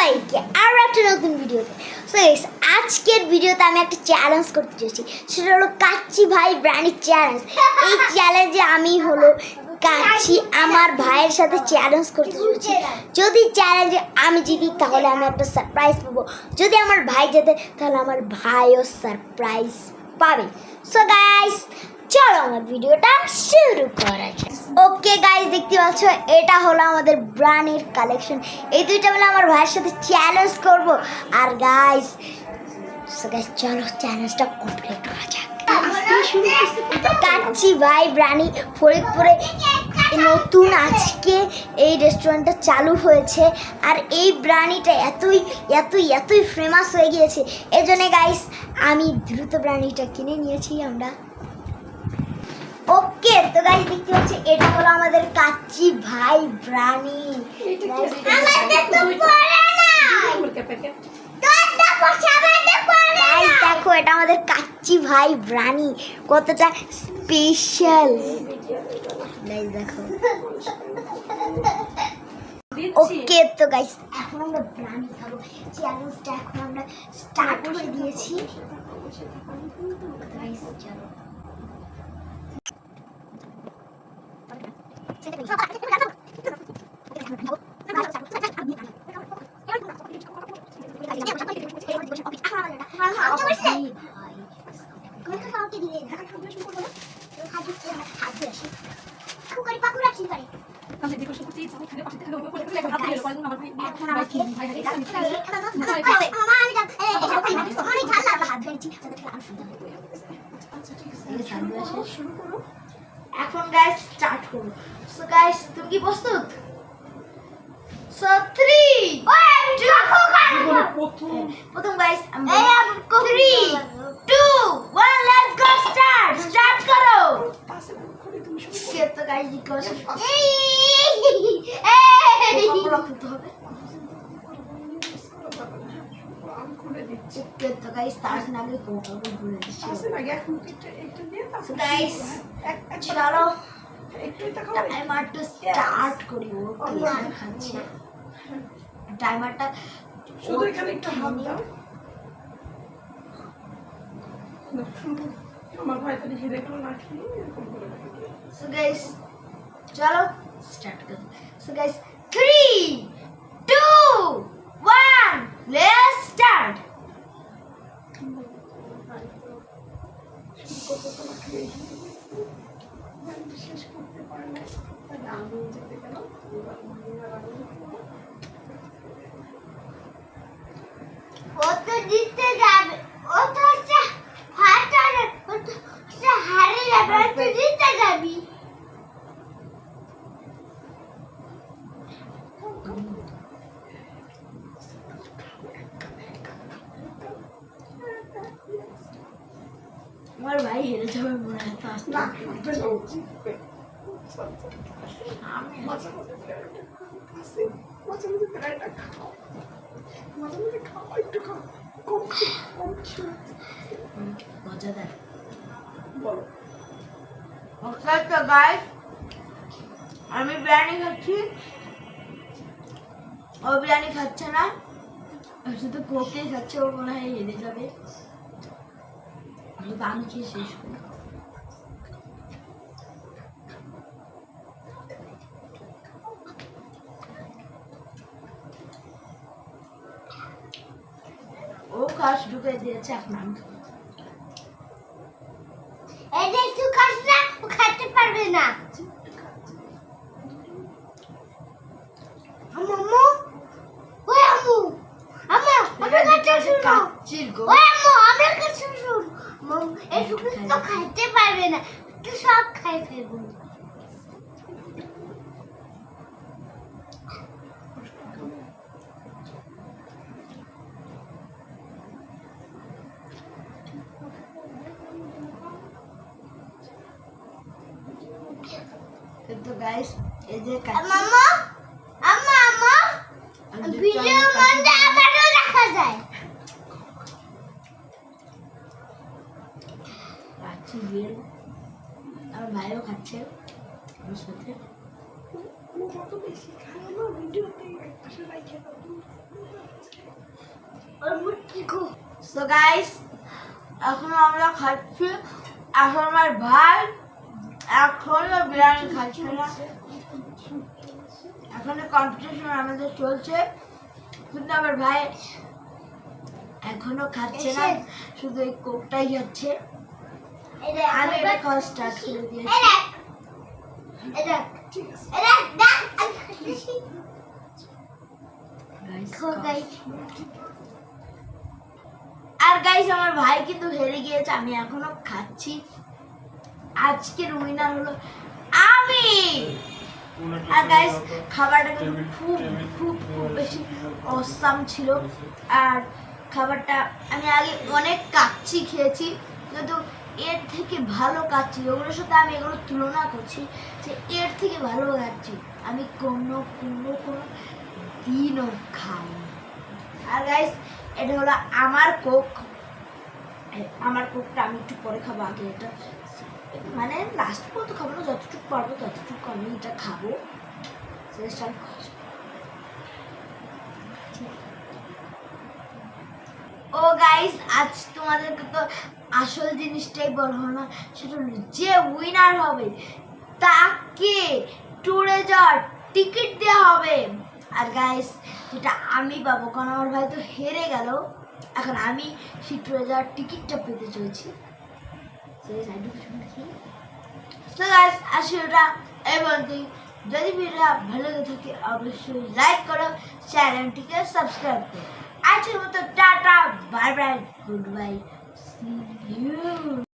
সবাইকে আরো একটা নতুন ভিডিওতে। সো গাইস, আজকের ভিডিওতে আমি একটা চ্যালেঞ্জ করতে চাইছি, সেটা হলো কাচ্চি ভাই ব্রানি চ্যালেঞ্জ। এই চ্যালেঞ্জে আমি হলো কাচ্চি আমার ভাইয়ের সাথে চ্যালেঞ্জ করতে চাইছি। যদি চ্যালেঞ্জে আমি জিতি তাহলে আমি একটা সারপ্রাইজ পাবো, যদি আমার ভাই জেতে তাহলে আমার ভাইও সারপ্রাইজ পাবে। সো গাইস, চলো আমার ভিডিওটা শুরু করা যাক। ওকে গাইস, দেখতে পাচ্ছ এটা হলো আমাদের ব্রানির কালেকশন। এই দুইটা মিলে আমার ভাইয়ের সাথে চ্যালেঞ্জ করব। আর গাইস, চলো চ্যালেঞ্জটা কমপ্লিট করা যাক। কাচ্চি ভাই ব্রানি ফরিদপুরে নতুন আজকে এই রেস্টুরেন্টটা চালু হয়েছে। আর এই ব্রানিটা এতই এতই এতই ফেমাস হয়ে গিয়েছে, এই জন্যে গাইস আমি দ্রুত ব্রানিটা কিনে নিয়েছি আমরা। ওকে, তো গাইস দেখতে পাচ্ছি এটা হলো আমাদের কাচ্চি ভাই ব্রানি। দেখো এটা আমাদের কাচ্চি ভাই ব্রানি কতটা স্পেশাল। দেখো। ওকে, তো গাইস এখন আমরা ব্রানি খাবো। চ্যালেঞ্জটা এখন আমরা স্টার্ট করে দিয়েছি। গাইস চলো। এখন গাইস স্টার্ট করব। সো গাইস, তুমি কি প্রস্তুত? সো 3 প্রথম গাইস 3 2 1 লেটস গো, স্টার্ট করো। তো গাইস বিকজ করতে হবে। ওকে, তো গাইস তার আগে কোটাকে ভুলে দিচ্ছি। সো গাইস চলো টাইমারটা স্টার্ট করি। ওকে, খাচ্ছি টাইমারটা শুধু এখানে একটা হাত দাও। আমার ভাই তো হেরে গেল না খেয়ে এরকম করে। সো গাইস চলো স্টার্ট করি। So guys 3 2 1 let's start. শেষ করতে পারে না, আমি যেতে গেলাম। ও তো জিততে যাবে, ও তো হারে যাবে, ও তো জিততে যাবি। আমার ভাই হেরে যাবে মনে হয়। মজাদার গাইস, আমি বিরিয়ানি খাচ্ছি, ও বিরিয়ানি খাচ্ছে না, শুধু কোকেই খাচ্ছে। ওর মনে হয় হেরে যাবে, আমি খেয়ে শেষ করি। ও খাস ঢুকে দিয়েছে, এখন আমি খাবো। এই যে তুই খাস না, ও খেতে পারবে না। আম্মু, ওই আম্মু, আম্মু আমরা কাছে শুনো। ওই আম্মু আমরা কাছে শুনো। মম এই শুকনো তো খেতে পারবে না, তো সব খাই ফেলবো। তো গাইস এই যে মাম্মা আম্মা আম্মা ভিডিও মধ্যে আবারও দেখা যায়। খাচ্ছি বেল, আর ভাইও খাচ্ছে আমার সাথে। কত বেশি খায় না ভিডিওতে, একটা সেলাই খেয়ে সো গাইস এখন আমরা খাচ্ছি, এখন আমার ভাই এখনো বিরিয়ানি খাচ্ছে না, এখনো কম্পিটিশন আমাদের চলছে, কিন্তু আমার ভাই এখনো খাচ্ছে না, শুধু এই কোকটাই খাচ্ছে। আমি এটা খাওয়া স্টার্ট করে দিয়েছি। আর গাইস আমার ভাই কিন্তু হেরে গিয়েছে, আমি এখনো খাচ্ছি। আজকের উইনার হলো আমি। আর গাইস খাবারটা কিন্তু খুব খুব খুব বেশি অসাম ছিল। আর খাবারটা আমি আগে অনেক কাচ্চি খেয়েছি, কিন্তু এর থেকে ভালো কাচ্চি, ওগুলোর সাথে আমি এগুলো তুলনা করছি যে এর থেকে ভালো কাচ্চি আমি কোনো কোনো কোনো দিনও খাইনি। আর গাইস এটা হলো আমার কোক, আমার কোকটা আমি একটু পরে খাবো, আগে এটা মানে লাস্ট পর্যন্ত খাবো না, যতটুকু পারবো ততটুকু আমি এটা খাবো। ও গাইস আজ তোমাদেরকে তো আসল জিনিসটাই বলবো না, সেটা হলো যে উইনার হবে তাকে ট্যুরে যাওয়ার টিকিট দেওয়া হবে। আর গাইস যেটা আমি পাবো, কারণ আমার ভাই তো হেরে গেল, এখন আমি সেই ট্যুরে যাওয়ার টিকিটটা পেতে চলেছি। তো গাইস আসলে ওটা এই বলতেই, যদি ভিডিওটা ভালো লেগে থাকে অবশ্যই লাইক করো, চ্যানেলটিকে সাবস্ক্রাইব করো। আজকের মতো tata, bye bye, goodbye, see you.